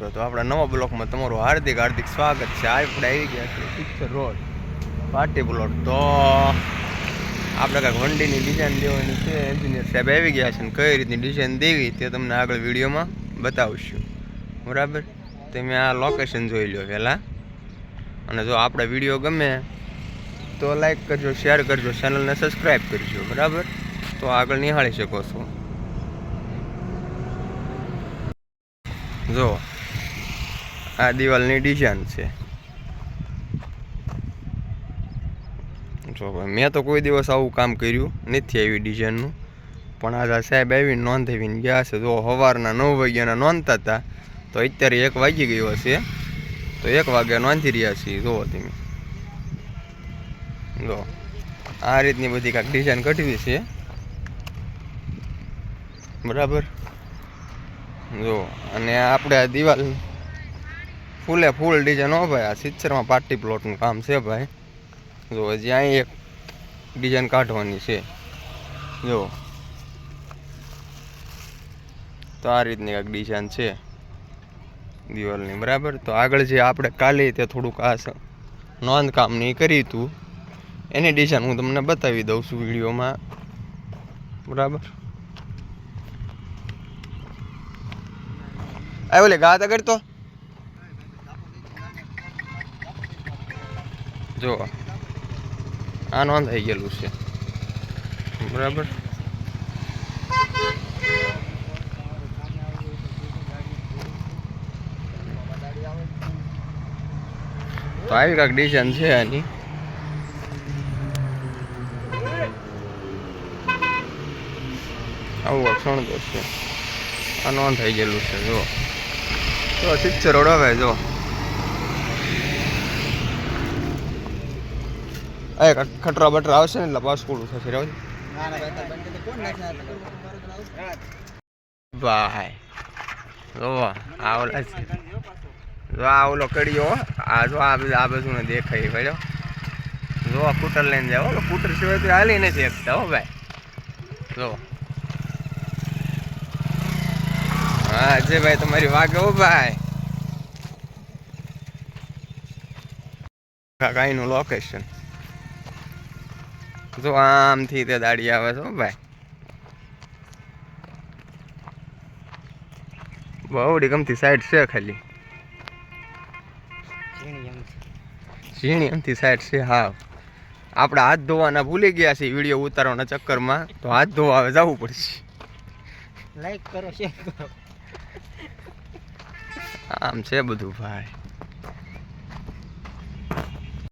મિત્રો, તો આપણા નવા બ્લોકમાં તમારું હાર્દિક હાર્દિક સ્વાગત છે. આપણે આવી ગયા છીએ પિક્ચર રોડ પાર્ટી પ્લોટ. તો આપણે કાંઈક વંડીની ડિઝાઇન દેવાની છે. એન્જિનિયર સાહેબ આવી ગયા છે ને કઈ રીતની ડિઝાઇન દેવી તે તમને આગળ વિડીયોમાં બતાવશું. બરાબર, તમે આ લોકેશન જોઈ લો પહેલાં. અને જો આપણા વિડીયો ગમે તો લાઈક કરજો, શેર કરજો, ચેનલને સબસ્ક્રાઈબ કરજો. બરાબર, તો આગળ નિહાળી શકો છો. જો આ દિવાલની ડિઝાઇન છે. જો ભાઈ, મેં તો કોઈ દિવસ આવું કામ કર્યું નથી આવી ડિઝાઇનનું, પણ આ સાહેબ આવીને નોંધાવીને ગયા છે. જો સવારના 9 વાગ્યાના નોંધતા હતા, તો અત્યારે 1 વાગી ગયો છે. તો 1 વાગ્યા નોંધી રહ્યા છીએ. જુઓ તમે, જો આ રીતની બધી કાંઈક ડિઝાઇન કઢવી છે. બરાબર, જો અને આપણે આ દિવાલ ફૂલે ફૂલ ડિઝાઇન. હો ભાઈ, આ સિત્સરમાં પાર્ટી પ્લોટનું કામ છે ભાઈ. જો હજી અહીં એક ડિઝાઇન કાઢવાની છે. જો તો આ રીતની કાંઈક ડિઝાઇન છે દિવાલની. બરાબર, તો આગળ જે આપણે કાલે તે થોડુંક આ નોંધ કામ નહીં કર્યું હતું એની ડિઝાઇન હું તમને બતાવી દઉં છું વિડીયોમાં. બરાબર, આવ્યો લે ગાતા કરતો. જો આ નોંધાઈ ગયેલું છે. બરાબર, તો આવી કાંઈક ડિઝાઇન છે આની. આવું અક્ષણ છે. આ નોંધાઈ ગયેલું છે. જો તો સિત્સર રોડ હવે જો ખટરા બટરા આવશે ને એટલે પાસપોર્ટ થશે. ભાઈ જો આ ઓલા છે. જો આ ઓલો કડીયો, આ જો આ બાજુ ને દેખાય ભાઈ. જો આ કૂટર લઈને જાવ. કૂટર સિવાય તો હાલી નથી શકતા. હો ભાઈ, જો હા જે ભાઈ તમારી વાગે. હો ભાઈ, કાંઈનું લોકેશન જો આમથી તે દાડી આવે છે. ભાઈ બહુ ગમતી સાઈડ છે. ખાલી ઝીણી એમથી સાઈડ છે. હા, આપણે હાથ ધોવાના ભૂલી ગયા છીએ વિડીયો ઉતારવાના ચક્કરમાં, તો હાથ ધોવા હવે જવું પડશે. લાઈક કરો, શેર કરો. આમ છે બધું ભાઈ.